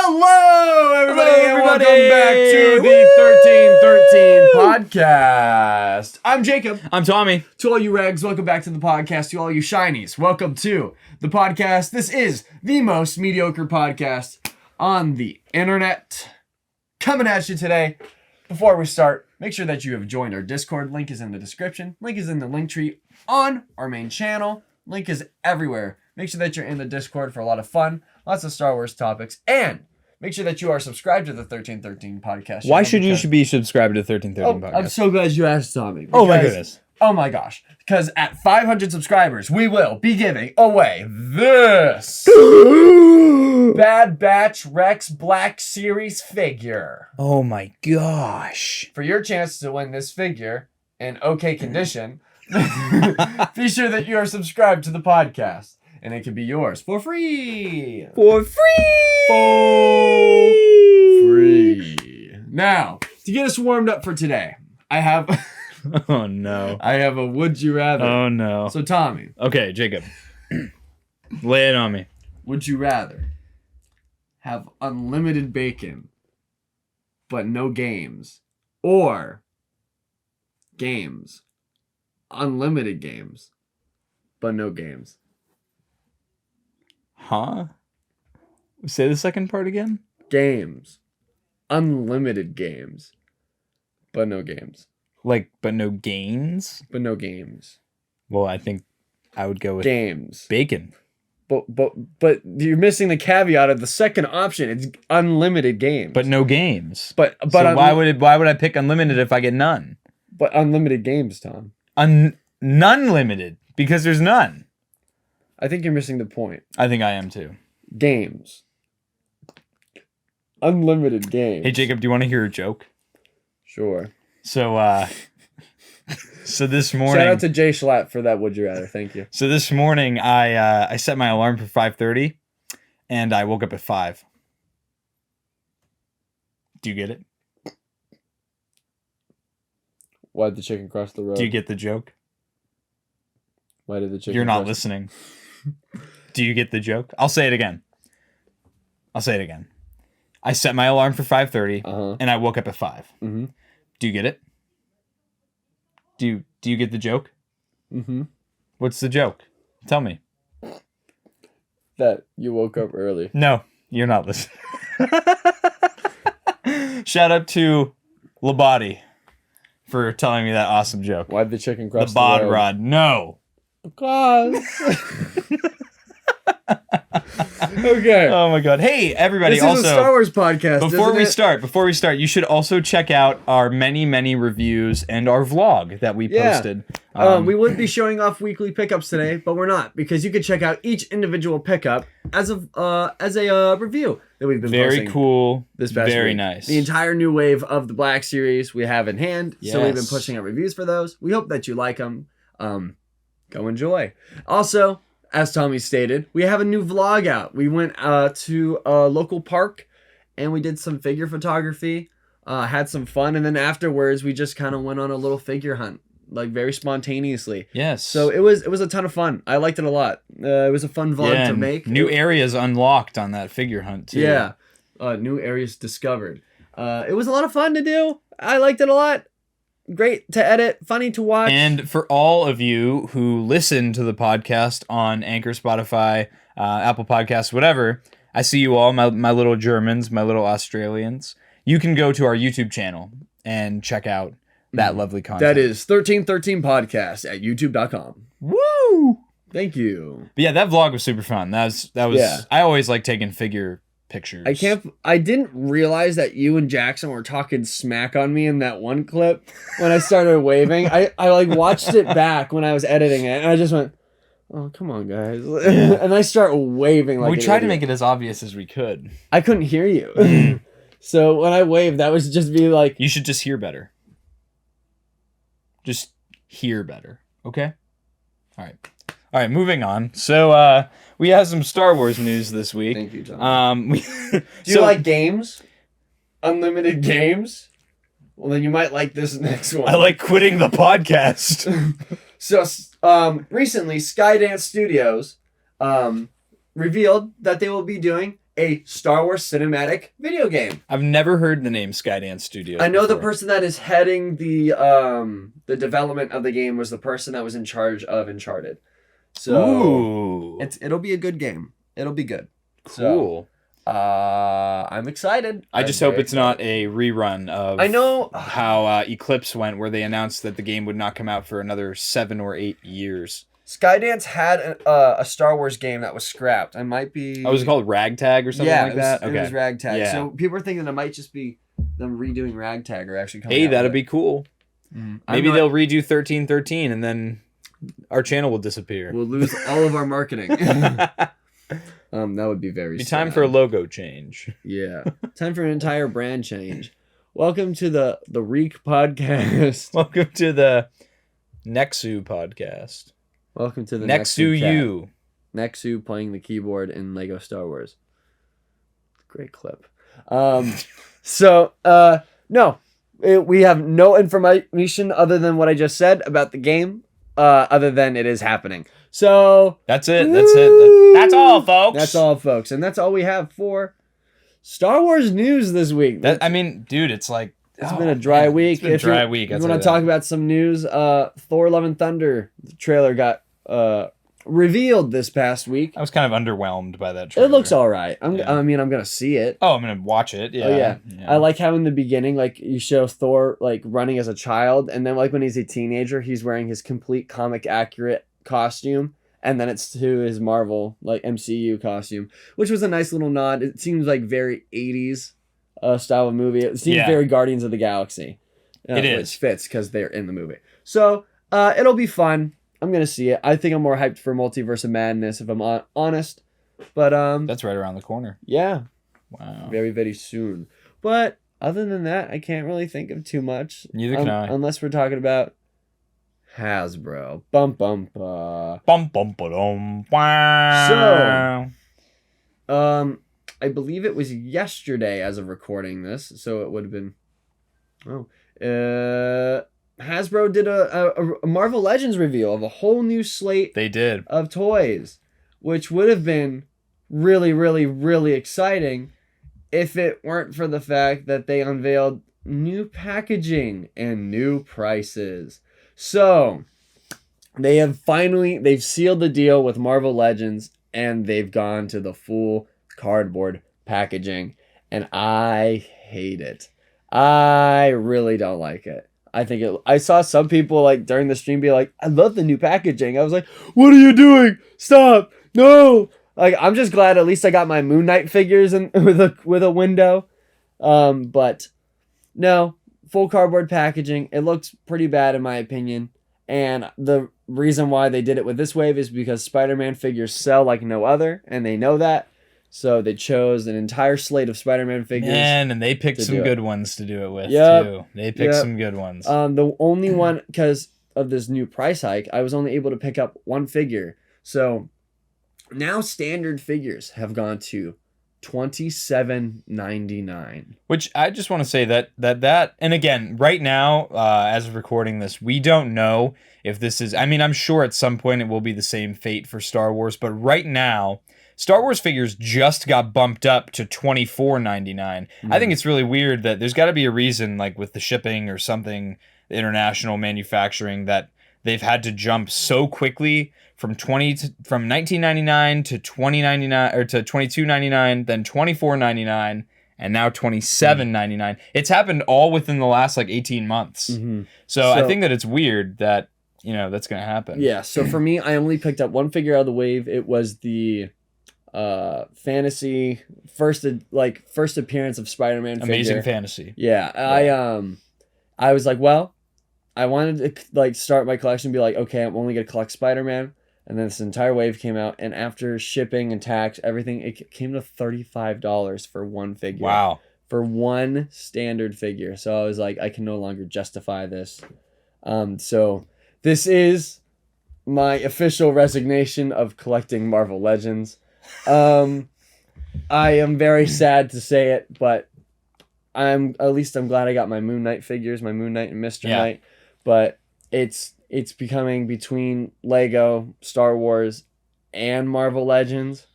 Hello, everybody, and welcome back to the 1313 podcast. I'm Jacob. I'm Tommy. To all you Regs, welcome back to the podcast. To all you Shinies, welcome to the podcast. This is the most mediocre podcast on the internet. Coming at you today. Before we start, make sure that you have joined our Discord. Link is in the description. Link is in the link tree on our main channel. Link is everywhere. Make sure that you're in the Discord for a lot of fun, lots of Star Wars topics, and make sure that you are subscribed to the 1313 podcast. Why should you be subscribed to the 1313 podcast? I'm so glad you asked, Tommy. Oh my goodness. Oh my gosh. Because at 500 subscribers, we will be giving away this Bad Batch Rex Black Series figure. Oh my gosh. For your chance to win this figure in okay condition, be sure that you are subscribed to the podcast. And it can be yours for free. For free. For free. Now, to get us warmed up for today, I have... Oh, no. I have a would you rather. Oh, no. So, Tommy. Okay, Jacob. Lay it on me. Would you rather have unlimited bacon, but no games? Or games. Unlimited games, but no games. Huh? Say the second part again? Games. Unlimited games, but no games. Like, but no gains? But no games. Well, I think I would go with games. Bacon. But you're missing the caveat of the second option. It's unlimited games. But no games. But so why would I pick unlimited if I get none? But unlimited games, Tom. None limited, because there's none. I think you're missing the point. I think I am too. Games. Unlimited games. Hey, Jacob, do you want to hear a joke? Sure. So, so this morning... Shout out to Jay Schlatt for that would you rather. Thank you. So this morning, I set my alarm for 5:30, and I woke up at 5. Do you get it? Why did the chicken cross the road? Do you get the joke? Why did the chicken You're not listening. Do you get the joke? I'll say it again. I set my alarm for 5:30, and I woke up at 5. Mm-hmm. Do you get it? Do you get the joke? Mm-hmm. What's the joke? Tell me. That you woke up early. No, you're not listening. Shout out to Labadi for telling me that awesome joke. Why did the chicken cross the bod rod? No. Because. Okay. Oh my god. Hey, everybody. This also, is a Star Wars podcast. Before we start, you should also check out our many reviews and our vlog that we posted. We would be showing off weekly pickups today, but we're not, because you could check out each individual pickup as a review that we've been posting. Very cool. This past very week. Nice. The entire new wave of the Black Series we have in hand, so we've been Yes. pushing out reviews for those. We hope that you like them. Go enjoy. Also, as Tommy stated, we have a new vlog out. We went to a local park and we did some figure photography, had some fun, and then afterwards we just kind of went on a little figure hunt, like very spontaneously. Yes. So it was a ton of fun. I liked it a lot. It was a fun vlog to make. New areas unlocked on that figure hunt too. Yeah. New areas discovered. It was a lot of fun to do. I liked it a lot. Great to edit, funny to watch. And for all of you who listen to the podcast on Anchor, Spotify, Apple Podcasts, whatever, I see you all, my little Germans, my little Australians. You can go to our YouTube channel and check out that lovely content. That is 1313 Podcast at youtube.com. Woo! Thank you. But yeah, that vlog was super fun. That was. Yeah. I always like taking figure pictures. I didn't realize that you and Jackson were talking smack on me in that one clip when I started waving. I like watched it back when I was editing it, and I just went, "Oh, come on, guys!" Yeah. And I start waving like we tried to make it as obvious as we could. I couldn't hear you, so when I waved, that was just be like, you should just hear better. Just hear better, okay? All right. Moving on. So we have some Star Wars news this week. Thank you, John. Do you like games? Unlimited games? Well, then you might like this next one. I like quitting the podcast. So, recently, Skydance Studios revealed that they will be doing a Star Wars cinematic video game. I've never heard the name Skydance Studios. I know before. the person that is heading the development of the game was the person that was in charge of Uncharted. So it'll be a good game. It'll be good. Cool. So, I'm excited. I just hope it's not a rerun of how Eclipse went, where they announced that the game would not come out for another 7 or 8 years. Skydance had a Star Wars game that was scrapped. I might be... Oh, was it called Ragtag or something like that? Yeah, it was Ragtag. Yeah. So people are thinking that it might just be them redoing Ragtag or actually coming Hey, out that'd with be cool. Mm. Maybe they'll redo 1313 and then our channel will disappear. We'll lose all of our marketing. That would be very sad. Time for a logo change. Yeah. Time for an entire brand change. Welcome to the Reek podcast. Welcome to the Nexu podcast. Welcome to the Nexu U. Nexu playing the keyboard in Lego Star Wars. Great clip. No. We have no information other than what I just said about the game, other than it is happening. So... That's it. That's all, folks. That's all, folks. And that's all we have for Star Wars news this week. I mean, dude, it's like... It's been a dry week. It's been a dry week. If you want to talk about some news, Thor Love and Thunder, the trailer got revealed this past week. I was kind of underwhelmed by that trailer. It looks all right. I'm going to see it. Oh, I'm going to watch it. Yeah. Oh, yeah. I like how in the beginning, like, you show Thor, like, running as a child, and then, like, when he's a teenager, he's wearing his complete comic-accurate costume, and then it's to his Marvel, like, MCU costume, which was a nice little nod. It seems like very 80s style of movie. It seems very Guardians of the Galaxy. It is. Which fits because they're in the movie. So, it'll be fun. I'm going to see it. I think I'm more hyped for Multiverse of Madness, if I'm honest. But, that's right around the corner. Yeah. Wow. Very, very soon. But, other than that, I can't really think of too much. Neither can I. Unless we're talking about Hasbro. Bum, bum, ba. Bum, bum, ba-dum. Wow. So, I believe it was yesterday as of recording this, so it would have been... Hasbro did a Marvel Legends reveal of a whole new slate of toys, which would have been really, really, really exciting if it weren't for the fact that they unveiled new packaging and new prices. So, they've sealed the deal with Marvel Legends, and they've gone to the full cardboard packaging, and I hate it. I really don't like it. I saw some people like during the stream be like, I love the new packaging. I was like, what are you doing? Stop. No. Like, I'm just glad at least I got my Moon Knight figures with a window. But no, full cardboard packaging. It looks pretty bad in my opinion. And the reason why they did it with this wave is because Spider-Man figures sell like no other, and they know that. So they chose an entire slate of Spider-Man figures. And they picked some good ones to do it with, too. They picked some good ones. The only one, because of this new price hike, I was only able to pick up one figure. So now standard figures have gone to $27.99. Which I just want to say that, and again, right now, as of recording this, we don't know if this is, I mean, I'm sure at some point it will be the same fate for Star Wars, but right now, Star Wars figures just got bumped up to $24.99. I think it's really weird that there's got to be a reason, like with the shipping or something, the international manufacturing, that they've had to jump so quickly from $19.99 to $20.99 or to $22.99, then $24.99, and now $27.99. It's happened all within the last like 18 months. Mm-hmm. So I think that it's weird that that's going to happen. Yeah. So for me, I only picked up one figure out of the wave. It was the fantasy first appearance of Spider-Man Amazing Fantasy. Yeah. I was like, well, I wanted to like start my collection and be like, okay, I'm only gonna collect Spider-Man, and then this entire wave came out, and after shipping and tax, everything, it came to $35 for one figure. Wow. For one standard figure. So I was like, I can no longer justify this. So this is my official resignation of collecting Marvel Legends. I am very sad to say it, but I'm glad I got my Moon Knight figures, my Moon Knight and Mr. Knight. But it's becoming between Lego, Star Wars, and Marvel Legends,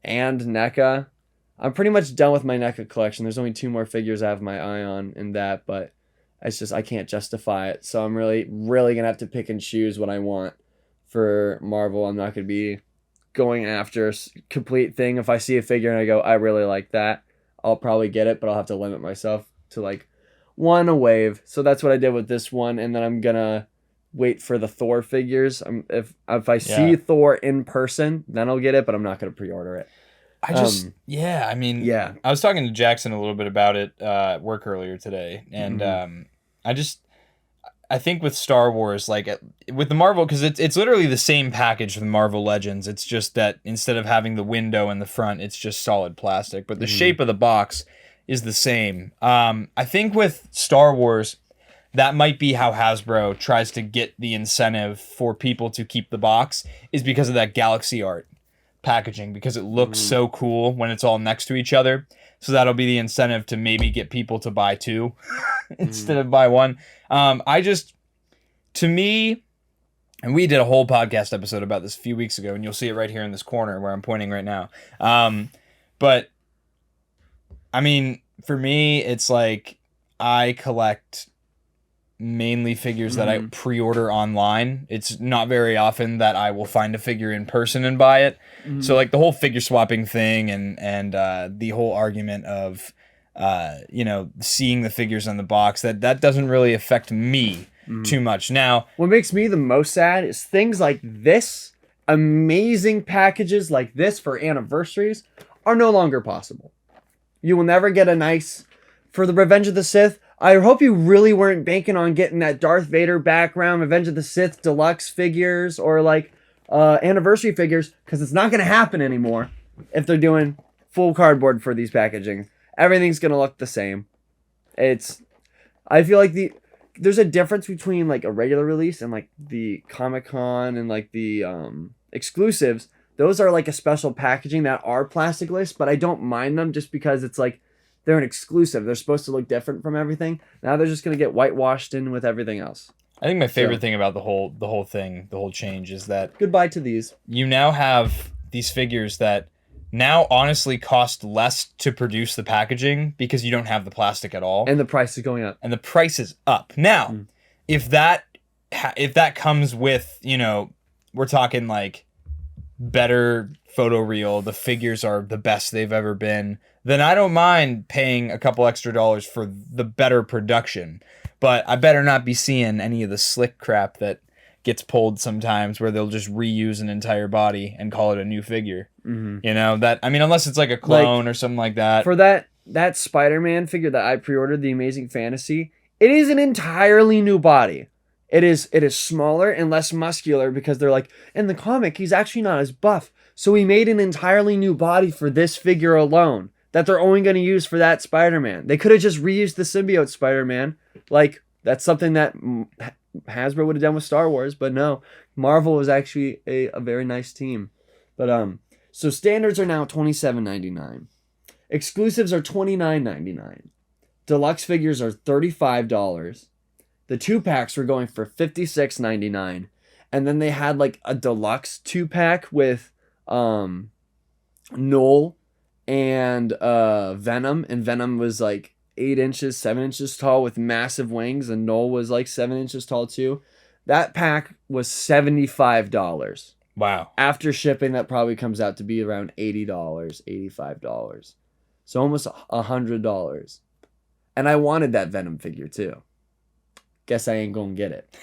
and NECA. I'm pretty much done with my NECA collection. There's only 2 more figures I have my eye on in that, but it's just I can't justify it. So I'm really gonna have to pick and choose what I want for Marvel. I'm not gonna be going after a complete thing. If I see a figure and I go, I really like that, I'll probably get it, but I'll have to limit myself to like 1 a wave. So that's what I did with this one, and then I'm gonna wait for the Thor figures. If I see Thor in person, then I'll get it, but I'm not gonna pre-order it. I was talking to Jackson a little bit about it at work earlier today, and I think with Star Wars, like with the Marvel, because it's literally the same package with Marvel Legends. It's just that instead of having the window in the front, it's just solid plastic, but the shape of the box is the same. I think with Star Wars, that might be how Hasbro tries to get the incentive for people to keep the box, is because of that galaxy art packaging, because it looks so cool when it's all next to each other. So that'll be the incentive to maybe get people to buy 2 instead of buy 1. To me, and we did a whole podcast episode about this a few weeks ago, and you'll see it right here in this corner where I'm pointing right now. But I mean, for me, it's like I collect mainly figures that I pre-order online. It's not very often that I will find a figure in person and buy it. So like the whole figure swapping thing and the whole argument of seeing the figures on the box, that doesn't really affect me too much. Now, what makes me the most sad is things like this, amazing packages like this for anniversaries, are no longer possible. You will never get a nice, for the Revenge of the Sith, I hope you really weren't banking on getting that Darth Vader background, Revenge of the Sith deluxe figures, or like anniversary figures, because it's not going to happen anymore if they're doing full cardboard for these packaging. Everything's going to look the same. I feel like there's a difference between like a regular release and like the Comic-Con and like the exclusives. Those are like a special packaging that are plasticless, but I don't mind them just because it's like they're an exclusive. They're supposed to look different from everything. Now they're just going to get whitewashed in with everything else. I think my favorite thing about the whole thing, the whole change, is that goodbye to these. You now have these figures that now honestly cost less to produce the packaging because you don't have the plastic at all. And the price is going up. And the price is up. Now, if that comes with, we're talking like better photoreal, the figures are the best they've ever been, then I don't mind paying a couple extra dollars for the better production. But I better not be seeing any of the slick crap that gets pulled sometimes where they'll just reuse an entire body and call it a new figure. Unless it's like a clone or something like that. For that Spider-Man figure that I pre-ordered, the Amazing Fantasy, it is an entirely new body. It is smaller and less muscular because they're like, in the comic, he's actually not as buff. So we made an entirely new body for this figure alone that they're only going to use for that Spider-Man. They could have just reused the symbiote Spider-Man. Like, that's something that Hasbro would have done with Star Wars, but no. Marvel was actually a very nice team. But so standards are now $27.99. Exclusives are $29.99. Deluxe figures are $35. The 2-packs were going for $56.99. And then they had like a deluxe 2-pack with Null and Venom. And Venom was like 7 inches tall with massive wings. And Null was like 7 inches tall too. That pack was $75. Wow. After shipping, that probably comes out to be around $80, $85. So almost $100. And I wanted that Venom figure too. Guess I ain't gonna get it.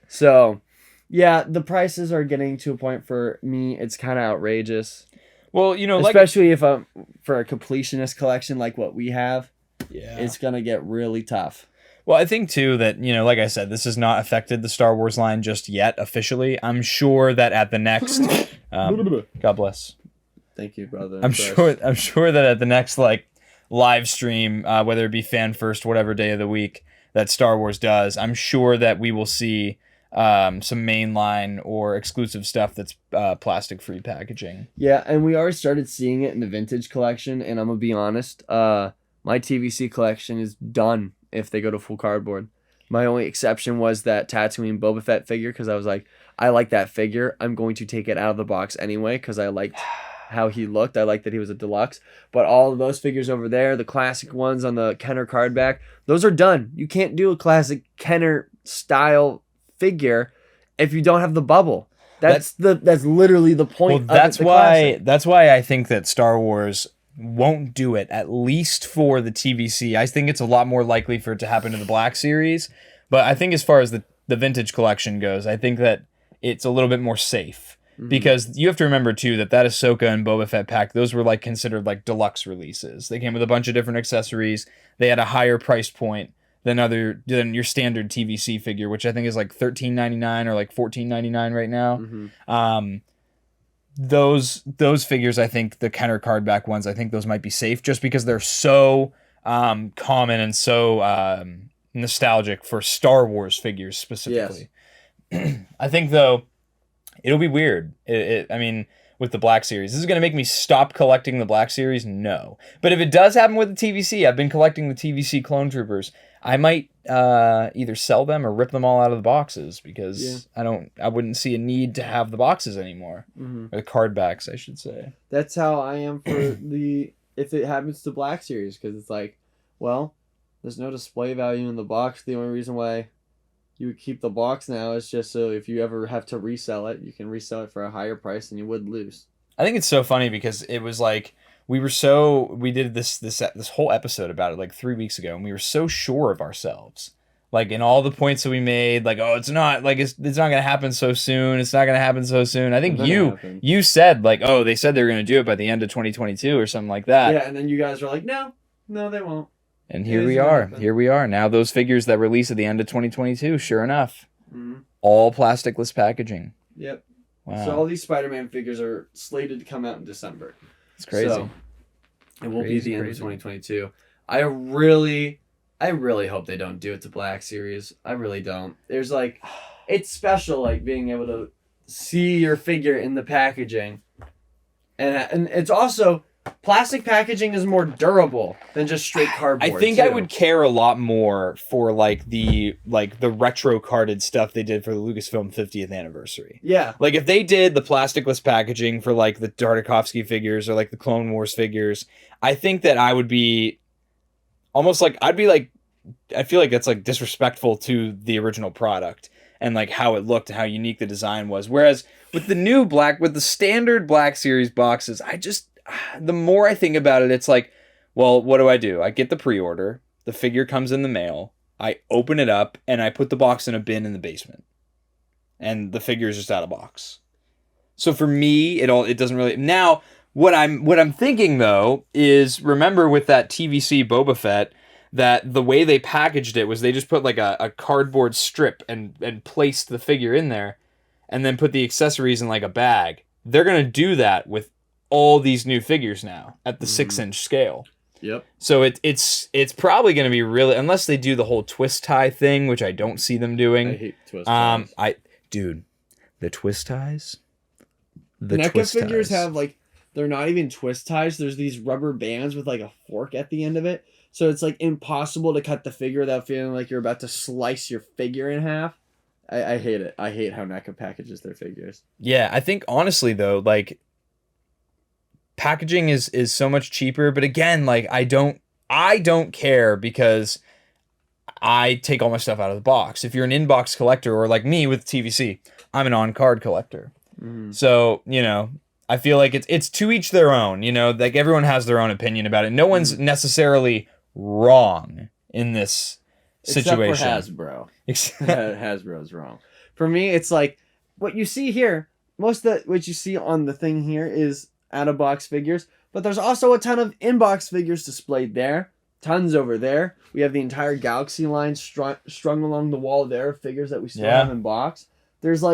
So, yeah, the prices are getting to a point for me, it's kind of outrageous. Well, especially if I'm for a completionist collection like what we have, yeah, it's gonna get really tough. Well, I think too that, like I said, this has not affected the Star Wars line just yet officially. I'm sure that at the next God bless. Thank you, brother. I'm sure that at the next like live stream, whether it be fan first, whatever day of the week that Star Wars does, I'm sure that we will see some mainline or exclusive stuff that's plastic-free packaging. Yeah, and we already started seeing it in the vintage collection, and I'm gonna be honest, my TVC collection is done if they go to full cardboard. My only exception was that Tatooine Boba Fett figure, because I was like, I like that figure. I'm going to take it out of the box anyway, because I liked how he looked. I like that he was a deluxe. But all of those figures over there, the classic ones on the Kenner card back, those are done. You can't do a classic Kenner style figure if you don't have the bubble. That's literally the point. Well, of it, that's why I think that Star Wars won't do it, at least for the TVC. I think it's a lot more likely for it to happen to the Black Series. But I think as far as the vintage collection goes, I think that it's a little bit more safe. Because you have to remember, too, that Ahsoka and Boba Fett pack, those were like considered like deluxe releases. They came with a bunch of different accessories. They had a higher price point than your standard TVC figure, which I think is like $13.99 or like $14.99 right now. Those figures, I think the Kenner card back ones, I think those might be safe just because they're so common and so nostalgic for Star Wars figures specifically. Yes. I think, though, it'll be weird. I mean, with the Black Series. This is going to make me stop collecting the Black Series? No. But if it does happen with the TVC, I've been collecting the TVC Clone Troopers. I might either sell them or rip them all out of the boxes because I wouldn't see a need to have the boxes anymore. Or the card backs, I should say. That's how I am for if it happens to Black Series, because it's like, well, there's no display value in the box. The only reason why you would keep the box now is just so if you ever have to resell it, you can resell it for a higher price than you would lose. I think it's so funny because it was like we did this whole episode about it like 3 weeks ago, and we were so sure of ourselves, like in all the points that we made, like, oh, it's not gonna happen so soon. It's not gonna happen so soon. I think you said like, oh, they said they were gonna do it by the end of 2022 or something like that. Yeah, and then you guys were like, no, they won't. And here we are. Here we are. Now those figures that release at the end of 2022, sure enough, all plasticless packaging. Yep. Wow. So all these Spider-Man figures are slated to come out in December. It's crazy. So it will be the end of 2022. I really hope they don't do it to Black Series. I really don't. There's like, it's special, like being able to see your figure in the packaging, and it's also. Plastic packaging is more durable than just straight cardboard. I think I would care a lot more for the retro carded stuff they did for the Lucasfilm 50th anniversary. Yeah. Like if they did the plasticless packaging for like the Tartakovsky figures or like the Clone Wars figures, I think that I would be almost like I feel like that's like disrespectful to the original product and like how it looked and how unique the design was. Whereas with the standard Black Series boxes, the more I think about it, it's like, well, what do? I get the pre-order, the figure comes in the mail, I open it up, and I put the box in a bin in the basement. And the figure is just out of box. So for me, it doesn't really... Now, what I'm thinking, though, is, remember with that TVC Boba Fett, that the way they packaged it was they just put like a cardboard strip and placed the figure in there, and then put the accessories in like a bag. They're going to do that with all these new figures now at the 6-inch scale. Yep. So it's probably going to be really, unless they do the whole twist tie thing, which I don't see them doing. I hate twist ties. The twist ties. The NECA figures have like, they're not even twist ties. There's these rubber bands with like a fork at the end of it. So it's like impossible to cut the figure without feeling like you're about to slice your figure in half. I hate it. I hate how NECA packages their figures. Yeah, I think honestly though, like, packaging is so much cheaper, but again, like I don't care because I take all my stuff out of the box. If you're an in-box collector or like me with TVC, I'm an on-card collector. So, I feel like it's to each their own, like everyone has their own opinion about it. No one's necessarily wrong in this situation. Except for Hasbro. Hasbro's wrong. For me, it's like what you see here, most of what you see on the thing here is out-of-box figures, but there's also a ton of in-box figures displayed there. Tons over there. We have the entire Galaxy line strung along the wall there, figures that we still have in box. There's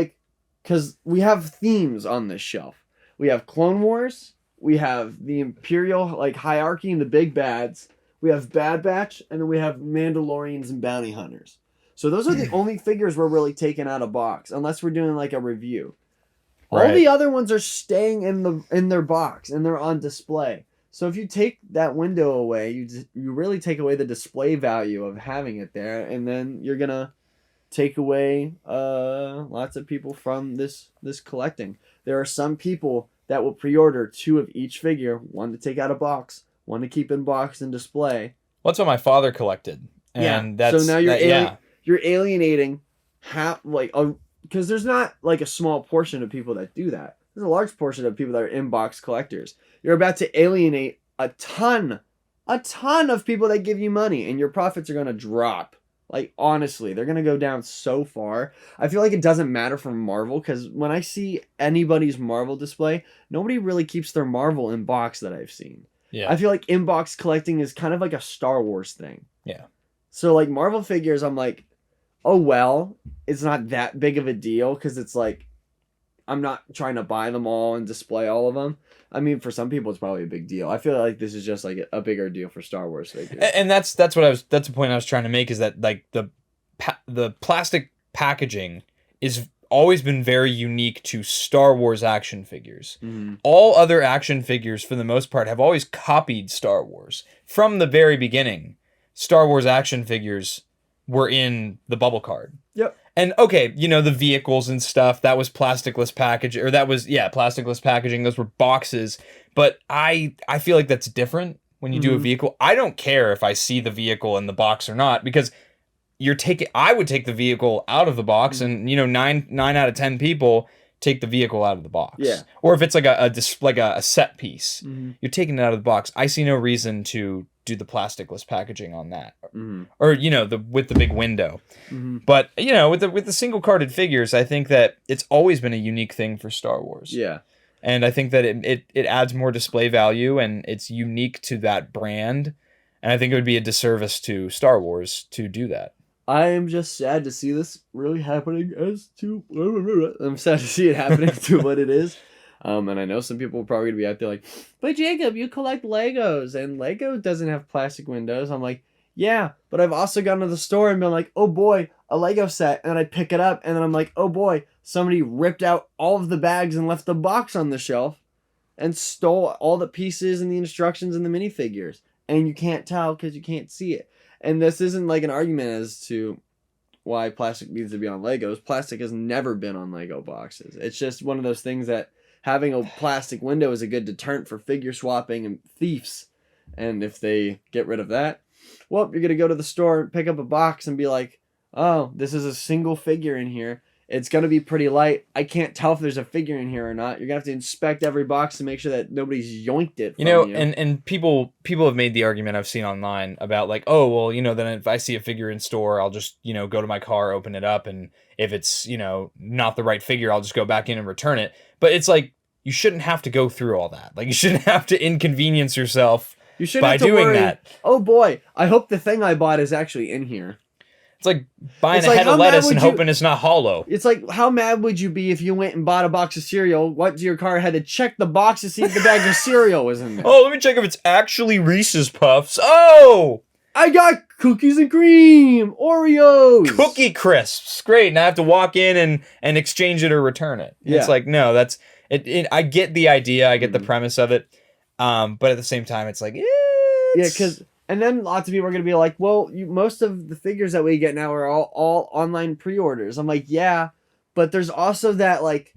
because we have themes on this shelf. We have Clone Wars, we have the Imperial hierarchy and the big bads, we have Bad Batch, and then we have Mandalorians and Bounty Hunters. So those are the only figures we're really taking out of box, unless we're doing a review. Right. All the other ones are staying in their box and they're on display. So if you take that window away, you really take away the display value of having it there, and then you're gonna take away lots of people from this collecting. There are some people that will pre-order 2 of each figure, one to take out of box, one to keep in box and display. Well, that's what my father collected. And yeah. that's So now you're yeah. you're alienating because there's not like a small portion of people that do that. There's a large portion of people that are in-box collectors. You're about to alienate a ton of people that give you money, and your profits are going to drop. Like, honestly, they're going to go down so far. I feel like it doesn't matter for Marvel, because when I see anybody's Marvel display, nobody really keeps their Marvel in box that I've seen. Yeah. I feel like in-box collecting is kind of like a Star Wars thing. Yeah. So, like, Marvel figures, I'm like, oh, well, it's not that big of a deal, because it's like, I'm not trying to buy them all and display all of them. I mean, for some people, it's probably a big deal. I feel like this is just like a bigger deal for Star Wars figures. And that's the point I was trying to make, is that like the plastic packaging is always been very unique to Star Wars action figures. Mm-hmm. All other action figures, for the most part, have always copied Star Wars from the very beginning. Star Wars action figures were in the bubble card. Yep. And okay, you know, the vehicles and stuff, that was plasticless packaging, or that was, yeah, plasticless packaging. Those were boxes. But I feel like that's different when you do a vehicle. I don't care if I see the vehicle in the box or not, because I would take the vehicle out of the box, and, you know, nine out of 10 people take the vehicle out of the box. Yeah. Or if it's like a set piece, you're taking it out of the box. I see no reason to do the plasticless packaging on that, or, you know, with the big window. But, you know, with the single carded figures, I think that it's always been a unique thing for Star Wars. Yeah. And I think that it adds more display value, and it's unique to that brand. And I think it would be a disservice to Star Wars to do that. I am just sad to see this really happening I'm sad to see it happening to what it is. And I know some people are probably going to be out there like, but Jacob, you collect Legos, and Lego doesn't have plastic windows. I'm like, yeah, but I've also gone to the store and been like, oh boy, a Lego set. And I pick it up, and then I'm like, oh boy, somebody ripped out all of the bags and left the box on the shelf and stole all the pieces and the instructions and the minifigures. And you can't tell because you can't see it. And this isn't like an argument as to why plastic needs to be on Legos. Plastic has never been on Lego boxes. It's just one of those things that having a plastic window is a good deterrent for figure swapping and thieves. And if they get rid of that, well, you're going to go to the store and pick up a box and be like, oh, this is a single figure in here. It's going to be pretty light. I can't tell if there's a figure in here or not. You're going to have to inspect every box to make sure that nobody's yoinked it from you. And people have made the argument I've seen online about like, oh, well, you know, then if I see a figure in store, I'll just, you know, go to my car, open it up, and if it's, you know, not the right figure, I'll just go back in and return it. But it's like, you shouldn't have to go through all that. Like, you shouldn't have to inconvenience yourself by doing that. Oh boy, I hope the thing I bought is actually in here. It's like buying a head of lettuce and hoping it's not hollow. It's like, how mad would you be if you went and bought a box of cereal, went to your car, had to check the box to see if the bag of cereal was in there? Oh, let me check if it's actually Reese's Puffs. Oh! I got cookies and cream! Oreos! Cookie Crisps! Great, and I have to walk in and exchange it or return it. Yeah. It's like, no, that's... I get the idea, I get the premise of it, but at the same time, it's like, yeah, because... And then lots of people are going to be like, well, most of the figures that we get now are all online pre-orders. I'm like, yeah, but there's also that, like,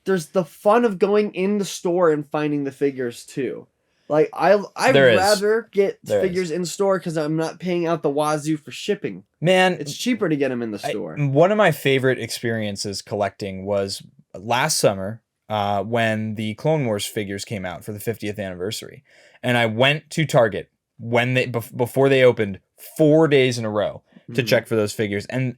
there's the fun of going in the store and finding the figures, too. Like, I'd rather get figures in store because I'm not paying out the wazoo for shipping. Man, it's cheaper to get them in the store. One of my favorite experiences collecting was last summer when the Clone Wars figures came out for the 50th anniversary. And I went to Target before they opened 4 days in a row to check for those figures, and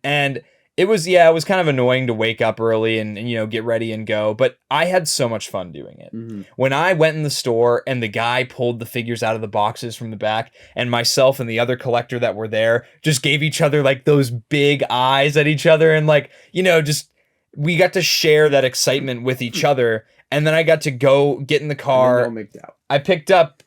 it was kind of annoying to wake up early and you know, get ready and go, but I had so much fun doing it. When I went in the store and the guy pulled the figures out of the boxes from the back, and myself and the other collector that were there just gave each other like those big eyes at each other, and like, you know, just we got to share that excitement with each other. And then I got to go get in the car. I picked up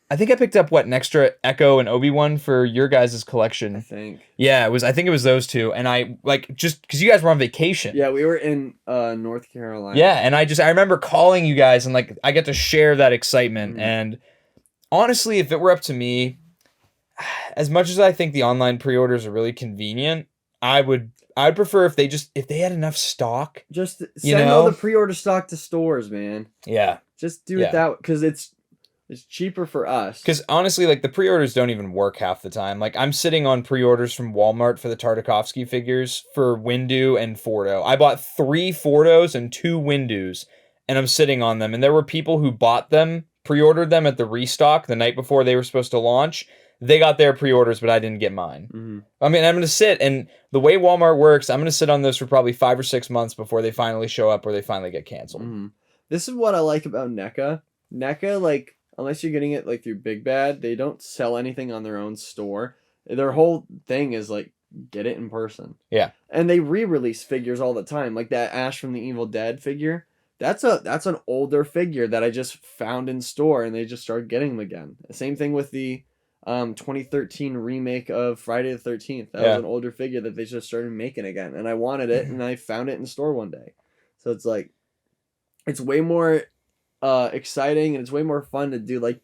what, an extra Echo and Obi-Wan for your guys' collection. I think. Yeah, I think it was those two. And I, like, just because you guys were on vacation. Yeah, we were in North Carolina. Yeah, and I remember calling you guys, and like I get to share that excitement. And honestly, if it were up to me, as much as I think the online pre-orders are really convenient, I would I'd prefer if they had enough stock. Just send all the pre-order stock to stores, man. Yeah. Just do it that, because it's cheaper for us. Because honestly, like, the pre-orders don't even work half the time. Like, I'm sitting on pre-orders from Walmart for the Tartakovsky figures for Windu and Fordo. I bought 3 Fordos and 2 Windus, and I'm sitting on them. And there were people who bought them, pre-ordered them at the restock the night before they were supposed to launch. They got their pre-orders, but I didn't get mine. Mm-hmm. I mean, I'm going to sit, and the way Walmart works, I'm going to sit on those for probably 5 or 6 months before they finally show up or they finally get canceled. Mm-hmm. This is what I like about NECA. NECA, like, unless you're getting it like through Big Bad, they don't sell anything on their own store. Their whole thing is like, get it in person. Yeah. And they re-release figures all the time, like that Ash from the Evil Dead figure. That's an older figure that I just found in store, and they just started getting them again. Same thing with the 2013 remake of Friday the 13th. That was an older figure that they just started making again, and I wanted it, and I found it in store one day. So it's like, it's way more exciting, and it's way more fun to do. Like,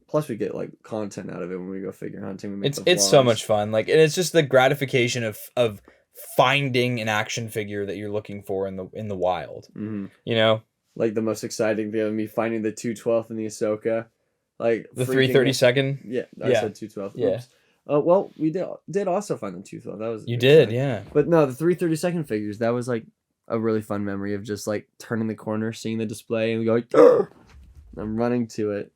plus we get like content out of it when we go figure hunting. We make it's so much fun. Like, and it's just the gratification of finding an action figure that you're looking for in the wild. Mm-hmm. You know, like the most exciting thing of me finding the 212th in the Ahsoka, like the 332nd. Yeah, I said 212th. Yeah. Oops. Well, we did also find the 212th. That was did, yeah. But no, the 332nd figures. That was like a really fun memory of just like turning the corner, seeing the display, and going, I'm running to it.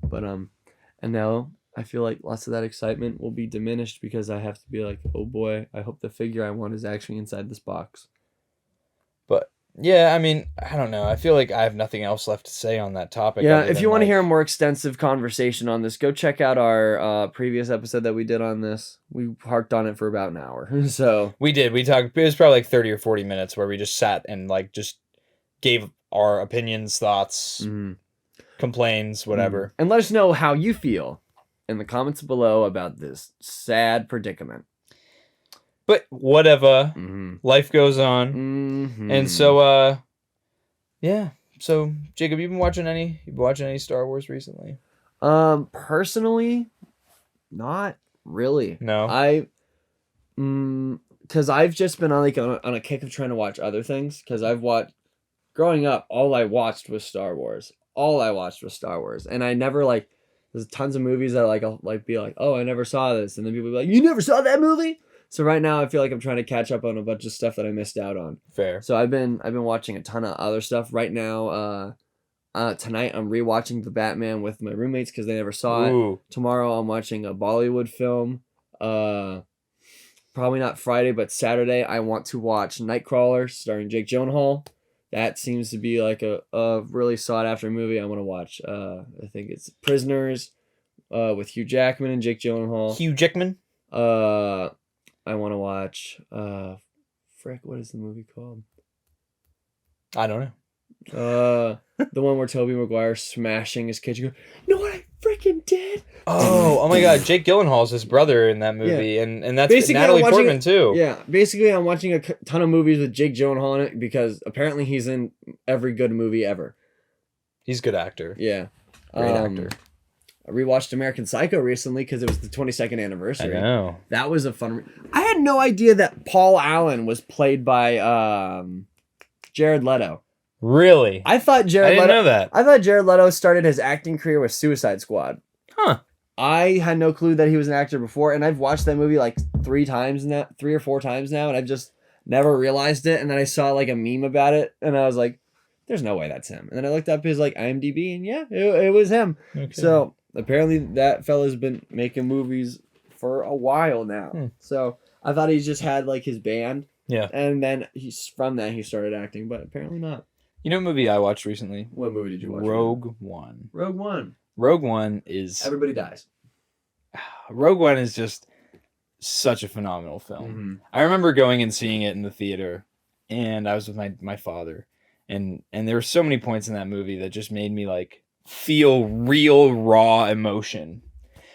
But and now I feel like lots of that excitement will be diminished because I have to be like, oh boy, I hope the figure I want is actually inside this box. But yeah, I mean, I don't know. I feel like I have nothing else left to say on that topic. Yeah, if you want to hear a more extensive conversation on this, go check out our previous episode that we did on this. We harked on it for about an hour. So we did. We talked. It was probably like 30 or 40 minutes where we just sat and like just gave our opinions, thoughts, complaints, whatever. And let us know how you feel in the comments below about this sad predicament. But whatever, life goes on, and so yeah. So Jacob, you've been watching any Star Wars recently? Personally, not really. No, because I've just been on a kick of trying to watch other things. Because growing up, all I watched was Star Wars. And I never like. There's tons of movies that I'll be like, oh, I never saw this, and then people be like, you never saw that movie? So right now I feel like I'm trying to catch up on a bunch of stuff that I missed out on. Fair. So I've been watching a ton of other stuff right now. Tonight I'm rewatching The Batman with my roommates because they never saw it. Tomorrow I'm watching a Bollywood film. Probably not Friday, but Saturday I want to watch Nightcrawler starring Jake Gyllenhaal. That seems to be like a really sought after movie I want to watch. I think it's Prisoners with Hugh Jackman and Jake Gyllenhaal. Hugh Jackman? I want to watch what is the movie called? I don't know. The one where Tobey Maguire smashing his kitchen. You know what I freaking did? Oh my God! Jake Gyllenhaal's his brother in that movie, and that's basically Natalie Portman too. Yeah, basically I'm watching a ton of movies with Jake Gyllenhaal in it because apparently he's in every good movie ever. He's a good actor. Yeah, great actor. I rewatched American Psycho recently because it was the 22nd anniversary. I know. That was a fun. I had no idea that Paul Allen was played by Jared Leto. Really? I thought I didn't know that. I thought Jared Leto started his acting career with Suicide Squad. Huh. I had no clue that he was an actor before, and I've watched that movie like 3 or 4 times now, and I've just never realized it. And then I saw like a meme about it, and I was like, "There's no way that's him." And then I looked up his like IMDb, and yeah, it was him. Okay. So apparently that fella's been making movies for a while now. So I thought he just had like his band, and then from that he started acting, but apparently not. You know what movie I watched recently? What movie did you watch? Rogue One. Rogue One. Rogue One is... Everybody dies. Rogue One is just such a phenomenal film. I remember going and seeing it in the theater, and I was with my father, and there were so many points in that movie that just made me like feel real raw emotion.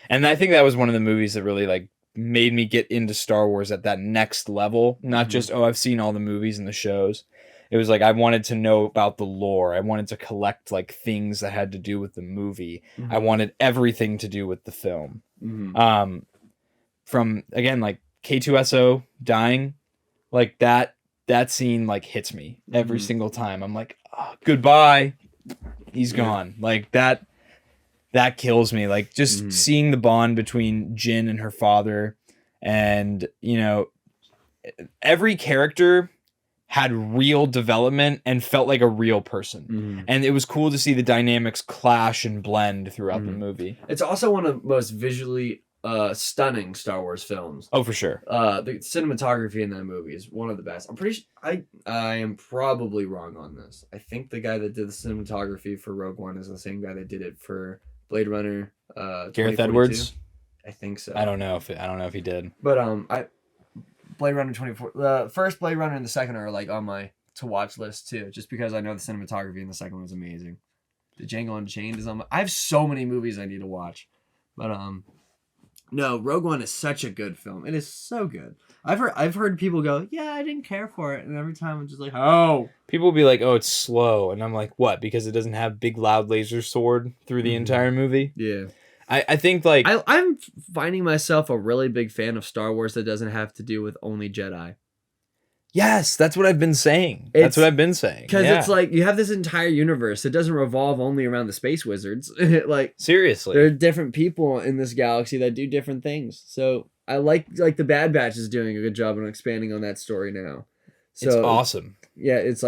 And I think that was one of the movies that really like made me get into Star Wars at that next level. Not just, oh, I've seen all the movies and the shows. It was like I wanted to know about the lore. I wanted to collect like things that had to do with the movie. I wanted everything to do with the film. From again like K2SO dying, Like that scene like hits me every single time. I'm like, oh, goodbye. He's gone. Like that kills me. Like just seeing the bond between Jin and her father, and every character had real development and felt like a real person. And it was cool to see the dynamics clash and blend throughout the movie. It's also one of the most visually stunning Star Wars films. Oh, for sure. The cinematography in that movie is one of the best. I'm pretty sure I am probably wrong on this. I think the guy that did the cinematography for Rogue One is the same guy that did it for Blade Runner. Gareth Edwards. I think so. I don't know if he did. But Blade Runner 24. The first Blade Runner and the second are like on my to watch list too, just because I know the cinematography in the second one is amazing. The Django Unchained is on my. I have so many movies I need to watch, but no, Rogue One is such a good film. It is so good. I've heard people go, yeah, I didn't care for it, and every time I'm just like, oh. People will be like, oh, it's slow, and I'm like, what? Because it doesn't have big loud laser sword through the entire movie. Yeah. I think like I'm finding myself a really big fan of Star Wars that doesn't have to do with only Jedi. Yes, that's what I've been saying. Because it's like you have this entire universe. It doesn't revolve only around the space wizards. Like seriously, there are different people in this galaxy that do different things. So I like the Bad Batch is doing a good job on expanding on that story now. So it's awesome. Yeah, it's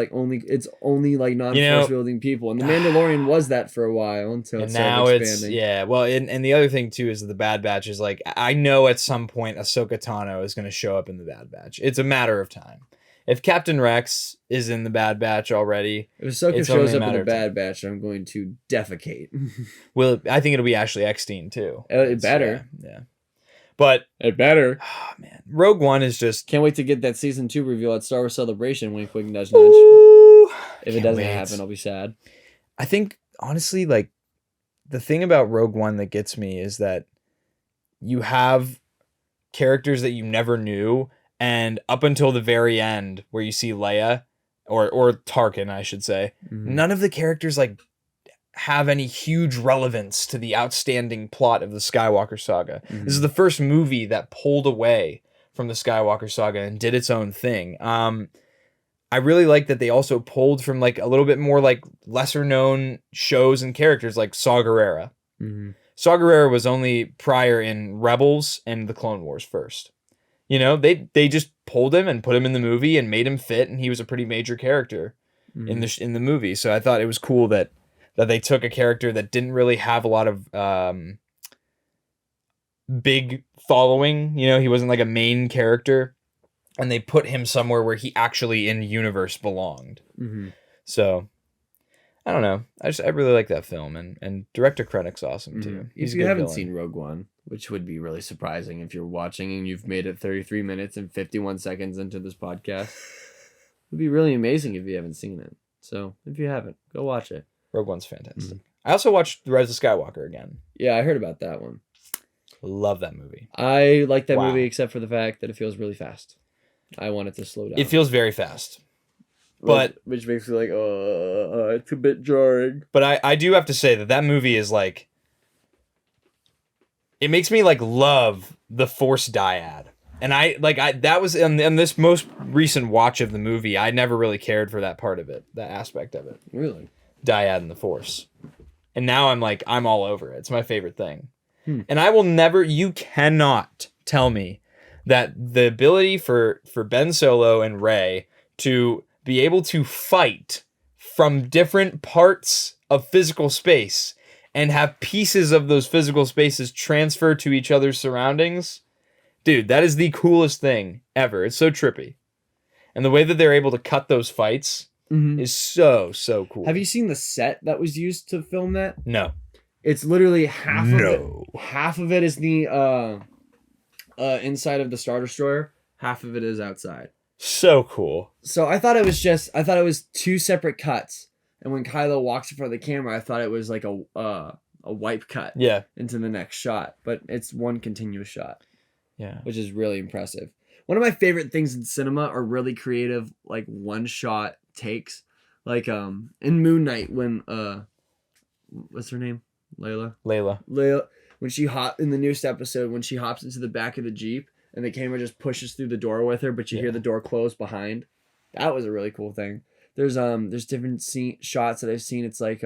only like non-force wielding people, and the Mandalorian was that for a while until it started expanding. Well, and the other thing too is the Bad Batch is like I know at some point Ahsoka Tano is going to show up in the Bad Batch. It's a matter of time. If Captain Rex is in the Bad Batch already, if Ahsoka shows up in the Bad Batch, I'm going to defecate. Well, I think it'll be Ashley Eckstein too. It better. Yeah. But it better. Oh man, Rogue One is just can't wait to get that season 2 reveal at Star Wars Celebration. Wink, wink, nudge, nudge. If it doesn't happen, I'll be sad. I think honestly, like the thing about Rogue One that gets me is that you have characters that you never knew, and up until the very end, where you see Leia or Tarkin, I should say, none of the characters like have any huge relevance to the outstanding plot of the Skywalker saga. This is the first movie that pulled away from the Skywalker saga and did its own thing. I really like that they also pulled from like a little bit more like lesser known shows and characters like Saw Gerrera. Saw Gerrera was only prior in Rebels and the Clone Wars first. They just pulled him and put him in the movie and made him fit, and he was a pretty major character in the movie. So I thought it was cool that they took a character that didn't really have a lot of big following. He wasn't like a main character, and they put him somewhere where he actually in universe belonged. So I don't know. I really like that film, and director Krennic's awesome too. If you haven't seen Rogue One, which would be really surprising if you're watching and you've made it 33 minutes and 51 seconds into this podcast, it would be really amazing if you haven't seen it. So if you haven't, go watch it. Rogue One's fantastic. I also watched The Rise of Skywalker again. Yeah, I heard about that one. Love that movie. I like that movie except for the fact that it feels really fast. I want it to slow down. It feels very fast. But which makes me like, it's a bit jarring. But I do have to say that movie is like, it makes me like love the Force dyad. And that was in this most recent watch of the movie, I never really cared for that part of it, that aspect of it. Really? Dyad and the Force. And now I'm all over it. It's my favorite thing. And I will never, you cannot tell me that the ability for Ben Solo and Rey to be able to fight from different parts of physical space and have pieces of those physical spaces transfer to each other's surroundings, dude, that is the coolest thing ever. It's so trippy. And the way that they're able to cut those fights is so cool. Have you seen the set that was used to film that? No. It's literally half of it. Half of it is the inside of the Star Destroyer. Half of it is outside. So cool. So I thought it was two separate cuts. And when Kylo walks in front of the camera, I thought it was like a wipe cut into the next shot. But it's one continuous shot. Yeah. Which is really impressive. One of my favorite things in cinema are really creative, like one shot takes. Like in Moon Knight when what's her name? Layla. When she in the newest episode, when she hops into the back of the Jeep and the camera just pushes through the door with her, but you hear the door close behind. That was a really cool thing. There's different shots that I've seen. It's like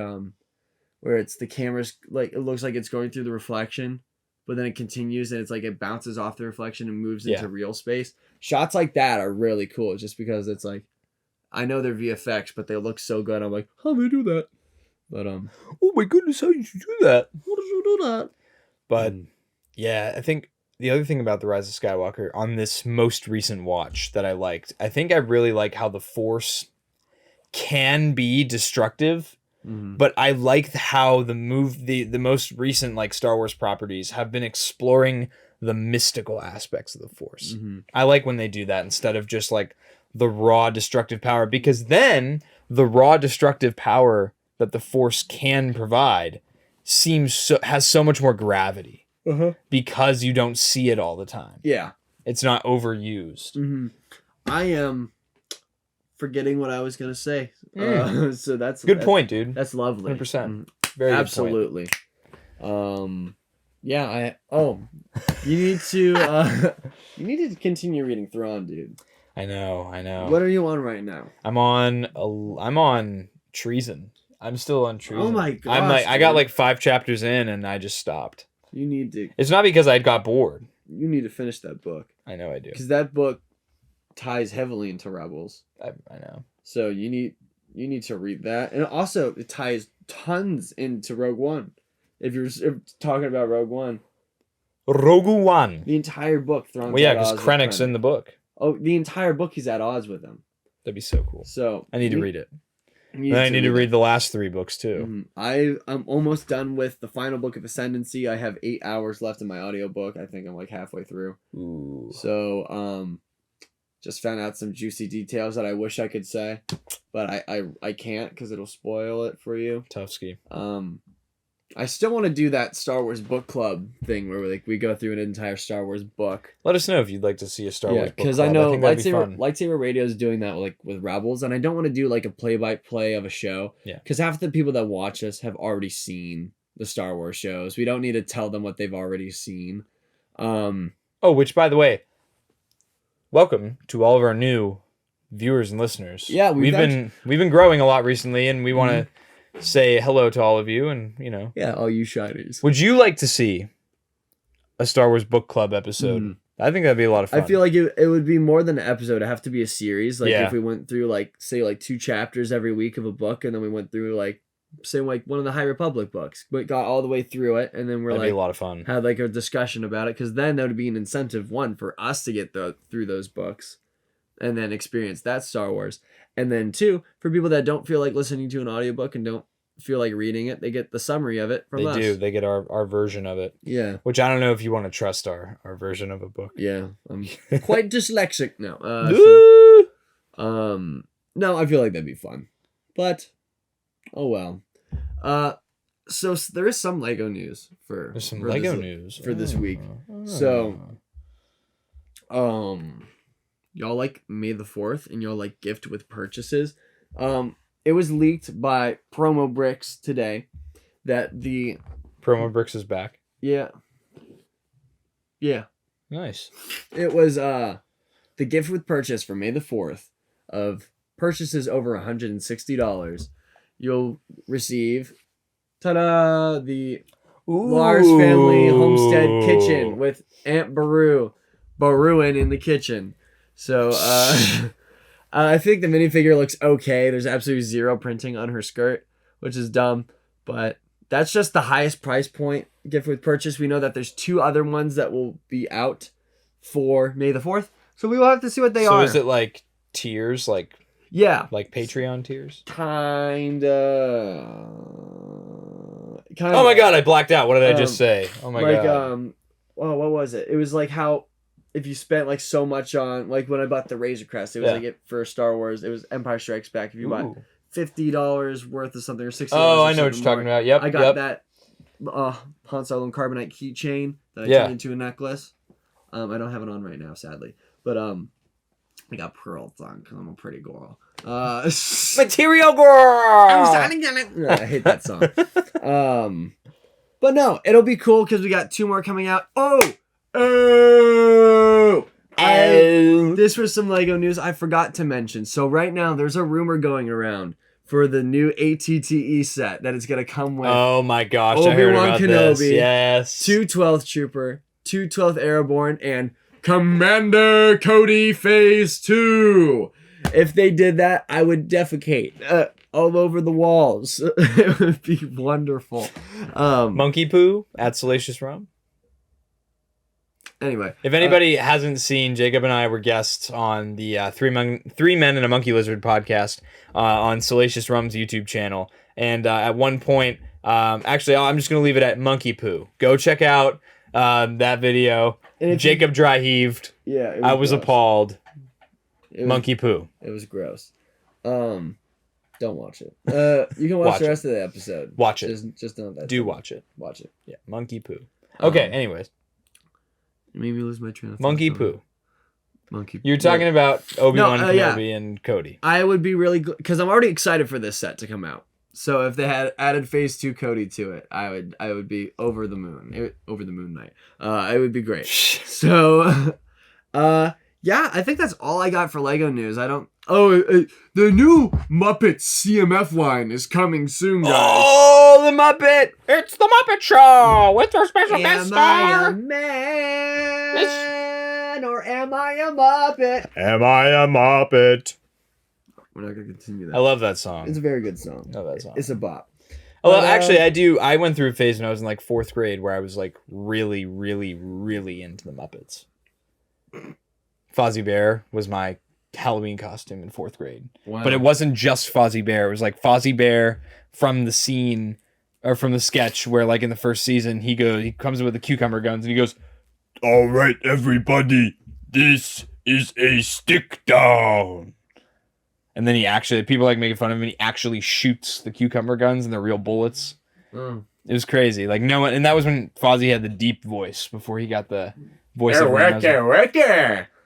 where it's the camera's like it looks like it's going through the reflection, but then it continues and it's like it bounces off the reflection and moves into real space. Shots like that are really cool just because it's like I know they're VFX, but they look so good. I'm like, how do they do that? But oh my goodness, how did you do that? How did you do that? But yeah, I think the other thing about the Rise of Skywalker on this most recent watch that I liked, I think I really like how the Force can be destructive, but I like how the most recent like Star Wars properties have been exploring the mystical aspects of the Force. I like when they do that instead of just like the raw destructive power, because then the raw destructive power that the Force can provide has so much more gravity because you don't see it all the time. Yeah, it's not overused. I am forgetting what I was gonna say. So that's good point, dude. That's lovely. 100%. Very absolutely. Good point. Yeah. You need to continue reading Thrawn, dude. I know. What are you on right now? I'm on Treason. I'm still on Treason. Oh my god! I got like 5 chapters in and I just stopped. You need to. It's not because I got bored. You need to finish that book. I know I do. Because that book ties heavily into Rebels. I know. So you need to read that, and also it ties tons into Rogue One. If you're talking about Rogue One. The entire book. Well, yeah, because Krennic's in the book. Oh, the entire book he's at odds with him. That'd be so cool. So I need to read it. And I need to read the last 3 books too. I'm almost done with the final book of Ascendancy. I have 8 hours left in my audiobook. I think I'm like halfway through. Ooh. So just found out some juicy details that I wish I could say, but I can't because it'll spoil it for you. Tough ski. I still want to do that Star Wars book club thing where we go through an entire Star Wars book. Let us know if you'd like to see a Star Wars book club. Because I know Lightsaber Radio is doing that with Rebels, and I don't want to do like a play-by-play of a show. Yeah. Because half the people that watch us have already seen the Star Wars shows. We don't need to tell them what they've already seen. Which by the way, welcome to all of our new viewers and listeners. Yeah, we've been growing a lot recently, and we want to say hello to all of you, and all you Shinies. Would you like to see a Star Wars book club episode? I think that'd be a lot of fun. I feel like it would be more than an episode. It'd have to be a series. Like if we went through like 2 chapters every week of a book, and then we went through like one of the High Republic books, but got all the way through it, and then that'd be a lot of fun. Had like a discussion about it, because then that would be an incentive, one, for us to get through those books and then experience that Star Wars. And then 2, for people that don't feel like listening to an audiobook and don't feel like reading it, they get the summary of it from us. They do. They get our version of it. Yeah. Which I don't know if you want to trust our version of a book. Yeah. I'm quite dyslexic now. No, I feel like that'd be fun. But, oh well. So there is some Lego news for this week. So, y'all like May the 4th, and y'all like gift with purchases. It was leaked by Promo Bricks today that the Promo Bricks is back. Yeah. Nice. It was the gift with purchase for May the 4th of purchases over $160. You'll receive, ta-da, the Lars Family Homestead Kitchen with Aunt Baruin in the kitchen. So, I think the minifigure looks okay. There's absolutely 0 printing on her skirt, which is dumb, but that's just the highest price point gift with purchase. We know that there's 2 other ones that will be out for May the 4th, so we will have to see what they are. So is it like tiers, like Patreon tiers? Kinda. Oh my god, I blacked out. What did I just say? Oh my god. What was it? It was like how if you spent like so much on, like when I bought the Razor Crest, it was like it for Star Wars. It was Empire Strikes Back. If you bought $50 worth of something or $60. Oh, I know what you're talking about. Yep. I got that Han Solo and Carbonite keychain that I turned into a necklace. I don't have it on right now, sadly, but I got pearls on because I'm a pretty girl. Material girl. I'm starting to get it. I hate that song. But no, it'll be cool because we got 2 more coming out. Oh, this was some Lego news I forgot to mention. So right now, there's a rumor going around for the new ATTE set that it's going to come with. Oh my gosh, I heard about this. Yes. 2 12th Trooper, 2 12th Airborne, and Commander Cody Phase 2. If they did that, I would defecate all over the walls. It would be wonderful. Monkey Poo at Salacious Rum. Anyway, if anybody hasn't seen, Jacob and I were guests on the Three Men and a Monkey Lizard podcast on Salacious Rum's YouTube channel. And at one point, actually, I'm just going to leave it at Monkey Poo. Go check out that video. Jacob dry heaved. Yeah, I was gross. Appalled. Monkey Poo. It was gross. Don't watch it. You can watch the rest of the episode. Watch it. Just don't. Watch it. Watch it. Yeah, Monkey Poo. Okay. Anyways. Maybe lose my train of thought. Monkey Poo. Monkey. You're talking about Obi-Wan Kenobi and Cody. I would be really because I'm already excited for this set to come out. So if they had added Phase 2 Cody to it, I would be over the moon. Over the moon night. It would be great. So, yeah, I think that's all I got for Lego news. I don't. Oh, the new Muppet CMF line is coming soon, guys. Oh, the Muppet! It's the Muppet Show with your special guest star. Am I a man or am I a Muppet? Am I a Muppet? We're not gonna continue that. I love that song. It's a very good song. I love that song. It's a bop. Well, actually, I do. I went through a phase when I was in like 4th grade where I was like really, really, really into the Muppets. Fozzie Bear was my Halloween costume in 4th grade. Wow. But it wasn't just Fozzie Bear. It was like Fozzie Bear from the scene or from the sketch where like in the first season he comes in with the cucumber guns and he goes, "All right, everybody, this is a stick down." And then people like making fun of him and he actually shoots the cucumber guns and they're real bullets. Mm. It was crazy. Like no one, and that was when Fozzie had the deep voice before he got the voice of worker.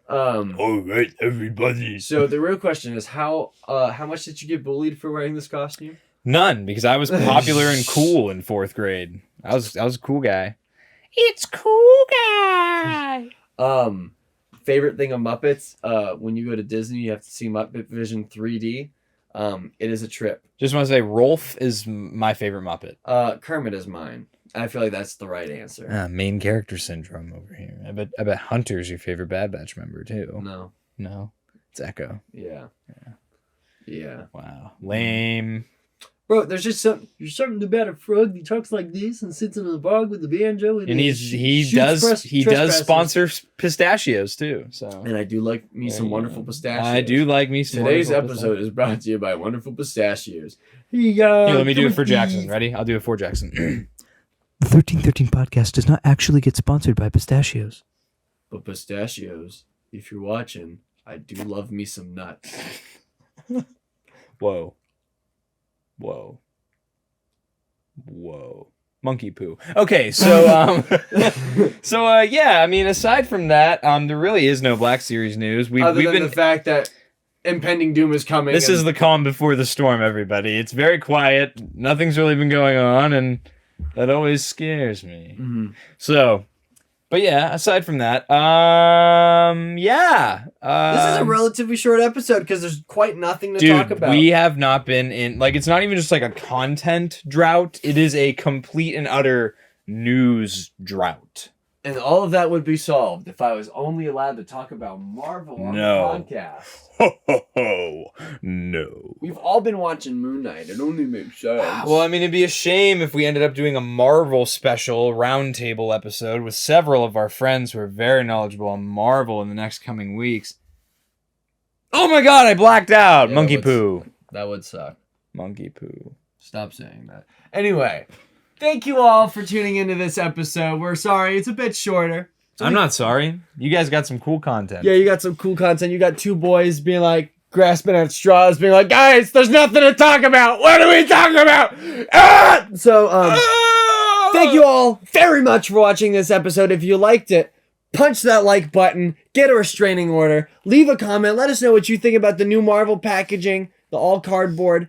All right, everybody. So the real question is how much did you get bullied for wearing this costume? None, because I was popular and cool in 4th grade. I was a cool guy. It's cool guy. Favorite thing of Muppets, when you go to Disney, you have to see Muppet Vision 3D. It is a trip. Just want to say, Rolf is my favorite Muppet. Kermit is mine. I feel like that's the right answer. Main character syndrome over here. I bet Hunter's your favorite Bad Batch member too. No, it's Echo. Yeah. Wow, lame. Bro, there's something about a frog that talks like this and sits in a bog with the banjo and he does sponsor pistachios too. So and I do like me some wonderful pistachios. I do like me some. Today's episode is brought to you by Wonderful Pistachios. Here, let me do it for Jackson. Ready? I'll do it for Jackson. The 1313 podcast does not actually get sponsored by pistachios. But pistachios, if you're watching, I do love me some nuts. Whoa. Monkey Poo. Okay, so yeah, I mean, aside from that, there really is no Black Series news. We've been the fact that impending doom is coming. This is the calm before the storm, everybody. It's very quiet. Nothing's really been going on, and that always scares me. Mm-hmm. So, but yeah, aside from that, this is a relatively short episode because there's quite nothing to talk about. We have not been in, like, it's not even just like a content drought. It is a complete and utter news drought. And all of that would be solved if I was only allowed to talk about Marvel on the podcast. No. We've all been watching Moon Knight. It only makes sense. Well, I mean, it'd be a shame if we ended up doing a Marvel special roundtable episode with several of our friends who are very knowledgeable on Marvel in the next coming weeks. Oh my god, I blacked out! Yeah, Monkey Poo. That would suck. Monkey Poo. Stop saying that. Anyway, thank you all for tuning into this episode. We're sorry, it's a bit shorter. I'm not sorry. You guys got some cool content. Yeah, you got some cool content. You got two boys being like, grasping at straws, being like, guys, there's nothing to talk about. What are we talking about? Ah! So, thank you all very much for watching this episode. If you liked it, punch that like button, get a restraining order, leave a comment, let us know what you think about the new Marvel packaging, the all cardboard.